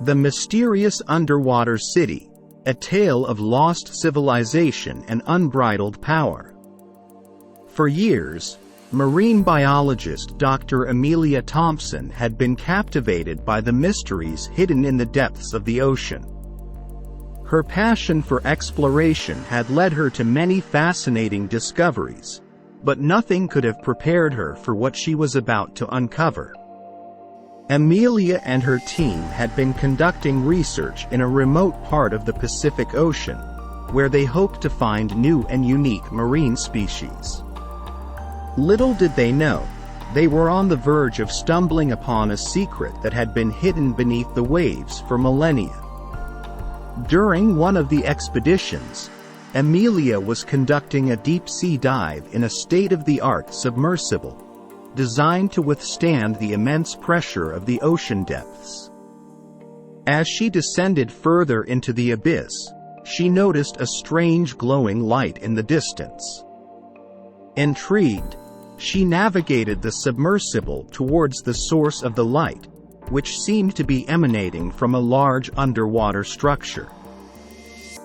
The Mysterious Underwater City, a tale of lost civilization and unbridled power. For years, marine biologist Dr. Amelia Thompson had been captivated by the mysteries hidden in the depths of the ocean. Her passion for exploration had led her to many fascinating discoveries, but nothing could have prepared her for what she was about to uncover. Amelia and her team had been conducting research in a remote part of the Pacific Ocean, where they hoped to find new and unique marine species. Little did they know, they were on the verge of stumbling upon a secret that had been hidden beneath the waves for millennia. During one of the expeditions, Amelia was conducting a deep-sea dive in a state-of-the-art submersible, designed to withstand the immense pressure of the ocean depths. As she descended further into the abyss, she noticed a strange glowing light in the distance. Intrigued, she navigated the submersible towards the source of the light, which seemed to be emanating from a large underwater structure.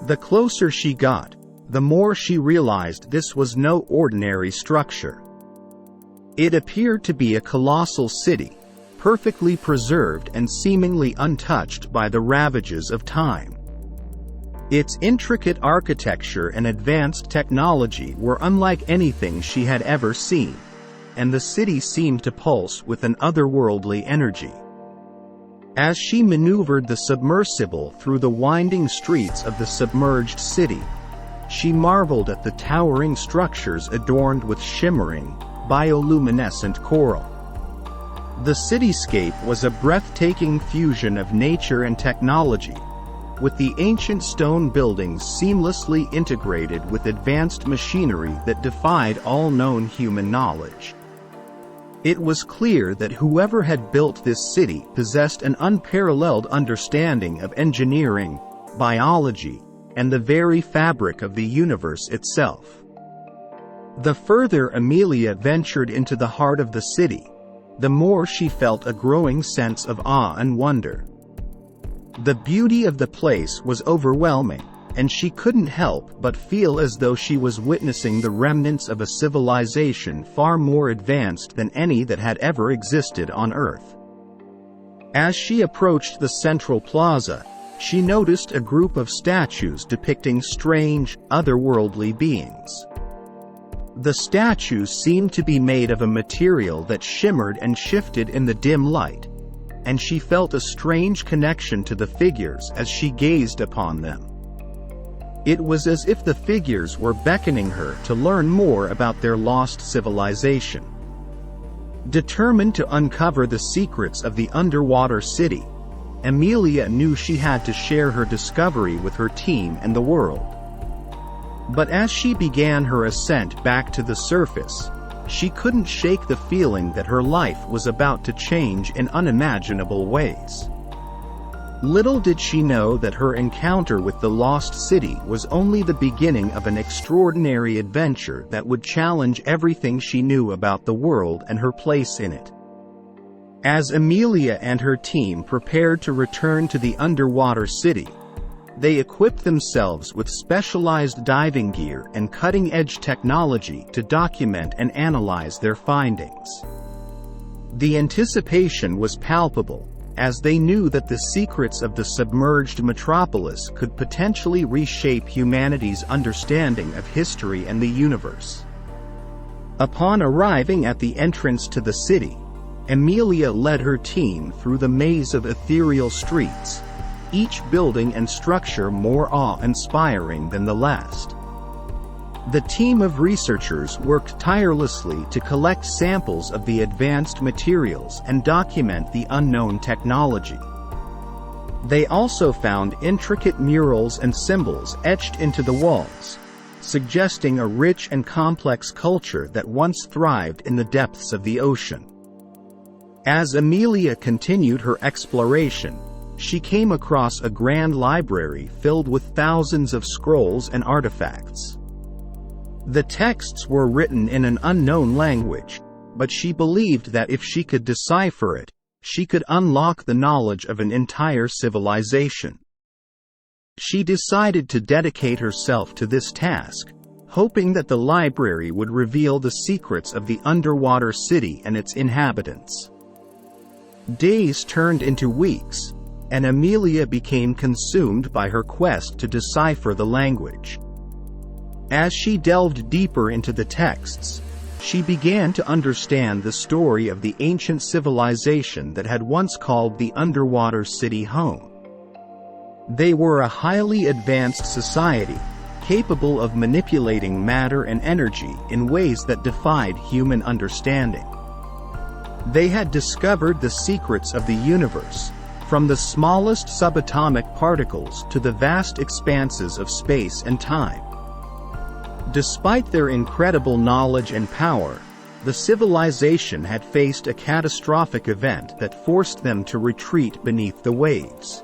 The closer she got, the more she realized this was no ordinary structure. It appeared to be a colossal city, perfectly preserved and seemingly untouched by the ravages of time. Its intricate architecture and advanced technology were unlike anything she had ever seen, and the city seemed to pulse with an otherworldly energy. As she maneuvered the submersible through the winding streets of the submerged city, she marveled at the towering structures adorned with shimmering, bioluminescent coral. The cityscape was a breathtaking fusion of nature and technology, with the ancient stone buildings seamlessly integrated with advanced machinery that defied all known human knowledge. It was clear that whoever had built this city possessed an unparalleled understanding of engineering, biology, and the very fabric of the universe itself. The further Amelia ventured into the heart of the city, the more she felt a growing sense of awe and wonder. The beauty of the place was overwhelming, and she couldn't help but feel as though she was witnessing the remnants of a civilization far more advanced than any that had ever existed on Earth. As she approached the central plaza, she noticed a group of statues depicting strange, otherworldly beings. The statues seemed to be made of a material that shimmered and shifted in the dim light, and she felt a strange connection to the figures as she gazed upon them. It was as if the figures were beckoning her to learn more about their lost civilization. Determined to uncover the secrets of the underwater city, Amelia knew she had to share her discovery with her team and the world. But as she began her ascent back to the surface, she couldn't shake the feeling that her life was about to change in unimaginable ways. Little did she know that her encounter with the lost city was only the beginning of an extraordinary adventure that would challenge everything she knew about the world and her place in it. As Amelia and her team prepared to return to the underwater city, they equipped themselves with specialized diving gear and cutting-edge technology to document and analyze their findings. The anticipation was palpable, as they knew that the secrets of the submerged metropolis could potentially reshape humanity's understanding of history and the universe. Upon arriving at the entrance to the city, Amelia led her team through the maze of ethereal streets, each building and structure more awe-inspiring than the last. The team of researchers worked tirelessly to collect samples of the advanced materials and document the unknown technology. They also found intricate murals and symbols etched into the walls, suggesting a rich and complex culture that once thrived in the depths of the ocean. As Amelia continued her exploration, she came across a grand library filled with thousands of scrolls and artifacts. The texts were written in an unknown language, but she believed that if she could decipher it, she could unlock the knowledge of an entire civilization. She decided to dedicate herself to this task, hoping that the library would reveal the secrets of the underwater city and its inhabitants. Days turned into weeks, and Amelia became consumed by her quest to decipher the language. As she delved deeper into the texts, she began to understand the story of the ancient civilization that had once called the underwater city home. They were a highly advanced society, capable of manipulating matter and energy in ways that defied human understanding. They had discovered the secrets of the universe, from the smallest subatomic particles to the vast expanses of space and time. Despite their incredible knowledge and power, the civilization had faced a catastrophic event that forced them to retreat beneath the waves.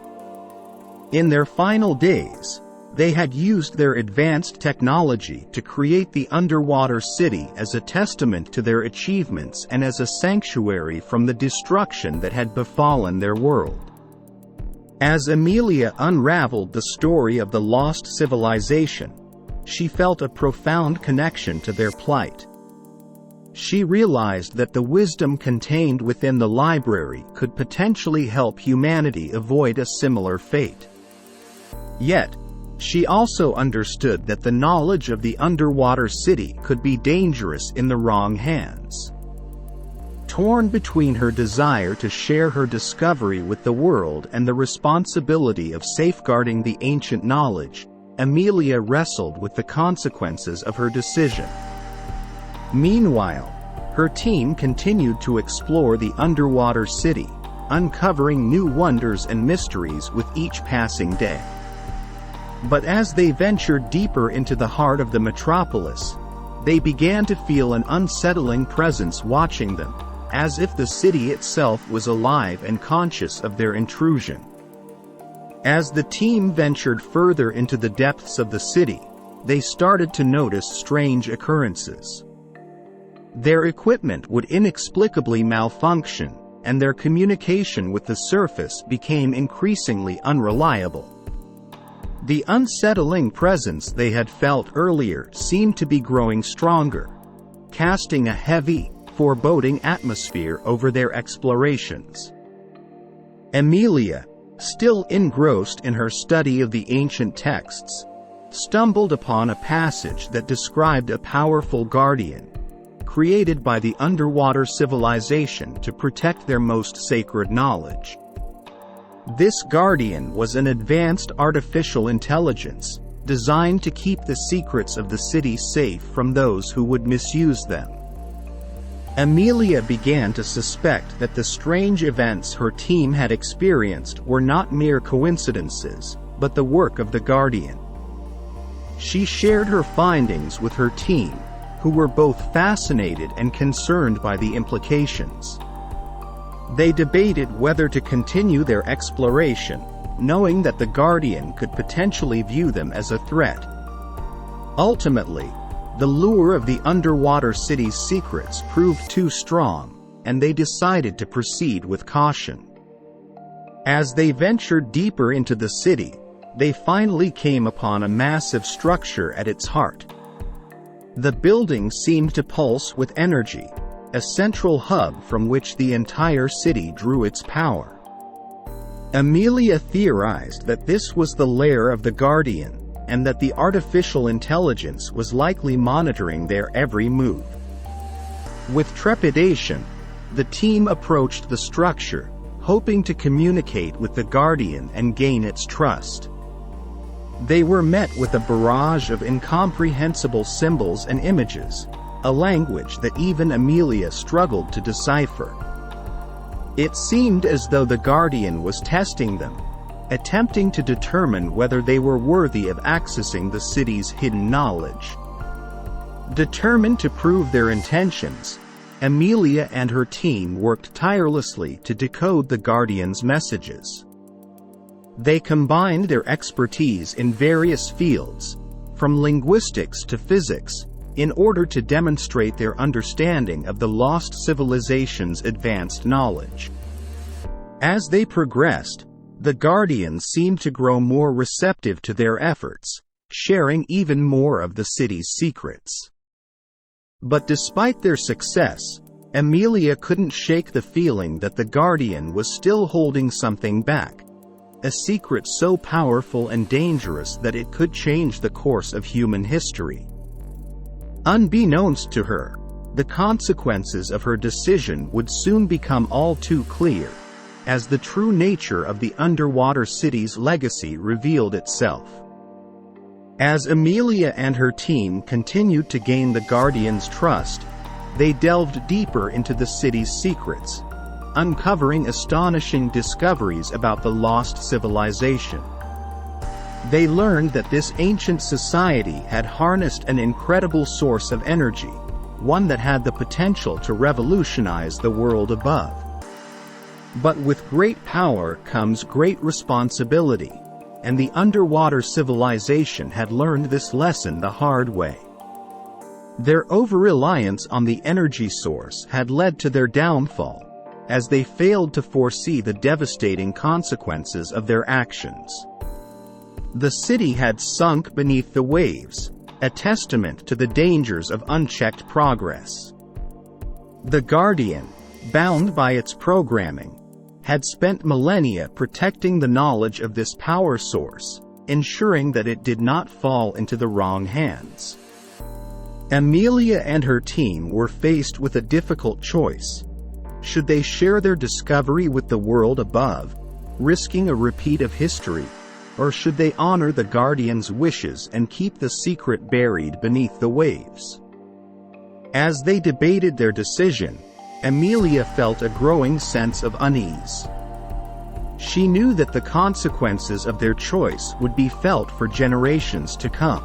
In their final days, they had used their advanced technology to create the underwater city as a testament to their achievements and as a sanctuary from the destruction that had befallen their world. As Amelia unraveled the story of the lost civilization, she felt a profound connection to their plight. She realized that the wisdom contained within the library could potentially help humanity avoid a similar fate. Yet, she also understood that the knowledge of the underwater city could be dangerous in the wrong hands. Torn between her desire to share her discovery with the world and the responsibility of safeguarding the ancient knowledge, Amelia wrestled with the consequences of her decision. Meanwhile, her team continued to explore the underwater city, uncovering new wonders and mysteries with each passing day. But as they ventured deeper into the heart of the metropolis, they began to feel an unsettling presence watching them, as if the city itself was alive and conscious of their intrusion. As the team ventured further into the depths of the city, they started to notice strange occurrences. Their equipment would inexplicably malfunction, and their communication with the surface became increasingly unreliable. The unsettling presence they had felt earlier seemed to be growing stronger, casting a heavy, foreboding atmosphere over their explorations. Amelia, still engrossed in her study of the ancient texts, stumbled upon a passage that described a powerful guardian, created by the underwater civilization to protect their most sacred knowledge. This guardian was an advanced artificial intelligence, designed to keep the secrets of the city safe from those who would misuse them. Amelia began to suspect that the strange events her team had experienced were not mere coincidences, but the work of the guardian. She shared her findings with her team, who were both fascinated and concerned by the implications. They debated whether to continue their exploration, knowing that the Guardian could potentially view them as a threat. Ultimately, the lure of the underwater city's secrets proved too strong, and they decided to proceed with caution. As they ventured deeper into the city, they finally came upon a massive structure at its heart. The building seemed to pulse with energy, a central hub from which the entire city drew its power. Amelia theorized that this was the lair of the Guardian, and that the artificial intelligence was likely monitoring their every move. With trepidation, the team approached the structure, hoping to communicate with the Guardian and gain its trust. They were met with a barrage of incomprehensible symbols and images, a language that even Amelia struggled to decipher. It seemed as though the Guardian was testing them, attempting to determine whether they were worthy of accessing the city's hidden knowledge. Determined to prove their intentions, Amelia and her team worked tirelessly to decode the Guardian's messages. They combined their expertise in various fields, from linguistics to physics, in order to demonstrate their understanding of the lost civilization's advanced knowledge. As they progressed, the Guardians seemed to grow more receptive to their efforts, sharing even more of the city's secrets. But despite their success, Amelia couldn't shake the feeling that the Guardian was still holding something back, a secret so powerful and dangerous that it could change the course of human history. Unbeknownst to her, the consequences of her decision would soon become all too clear, as the true nature of the underwater city's legacy revealed itself. As Amelia and her team continued to gain the Guardians' trust, they delved deeper into the city's secrets, uncovering astonishing discoveries about the lost civilization. They learned that this ancient society had harnessed an incredible source of energy, one that had the potential to revolutionize the world above. But with great power comes great responsibility, and the underwater civilization had learned this lesson the hard way. Their over-reliance on the energy source had led to their downfall, as they failed to foresee the devastating consequences of their actions. The city had sunk beneath the waves, a testament to the dangers of unchecked progress. The Guardian, bound by its programming, had spent millennia protecting the knowledge of this power source, ensuring that it did not fall into the wrong hands. Amelia and her team were faced with a difficult choice. Should they share their discovery with the world above, risking a repeat of history, or should they honor the Guardian's wishes and keep the secret buried beneath the waves? As they debated their decision, Amelia felt a growing sense of unease. She knew that the consequences of their choice would be felt for generations to come.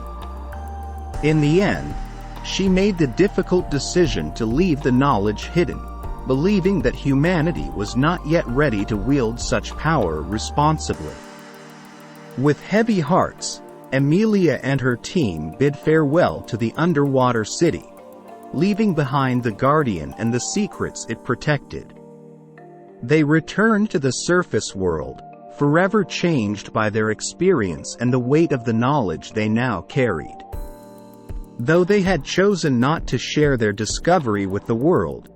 In the end, she made the difficult decision to leave the knowledge hidden, believing that humanity was not yet ready to wield such power responsibly. With heavy hearts, Amelia and her team bid farewell to the underwater city, leaving behind the Guardian and the secrets it protected. They returned to the surface world, forever changed by their experience and the weight of the knowledge they now carried. Though they had chosen not to share their discovery with the world,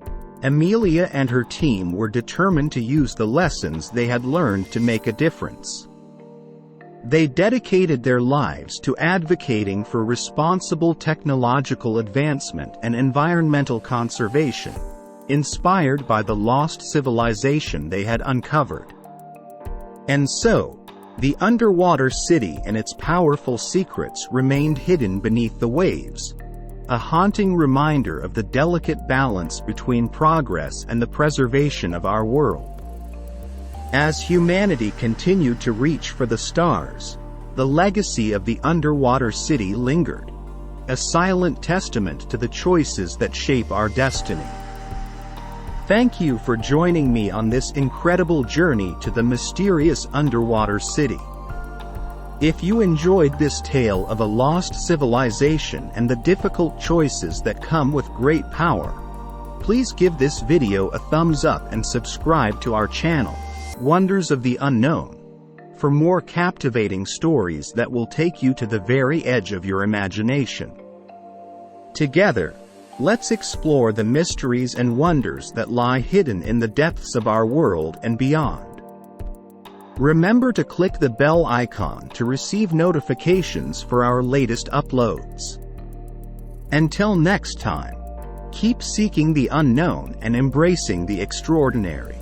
Amelia and her team were determined to use the lessons they had learned to make a difference. They dedicated their lives to advocating for responsible technological advancement and environmental conservation, inspired by the lost civilization they had uncovered. And so, the underwater city and its powerful secrets remained hidden beneath the waves, a haunting reminder of the delicate balance between progress and the preservation of our world. As humanity continued to reach for the stars, the legacy of the underwater city lingered, a silent testament to the choices that shape our destiny. Thank you for joining me on this incredible journey to the mysterious underwater city. If you enjoyed this tale of a lost civilization and the difficult choices that come with great power, please give this video a thumbs up and subscribe to our channel, Wonders of the Unknown, for more captivating stories that will take you to the very edge of your imagination. Together, let's explore the mysteries and wonders that lie hidden in the depths of our world and beyond. Remember to click the bell icon to receive notifications for our latest uploads. Until next time, keep seeking the unknown and embracing the extraordinary.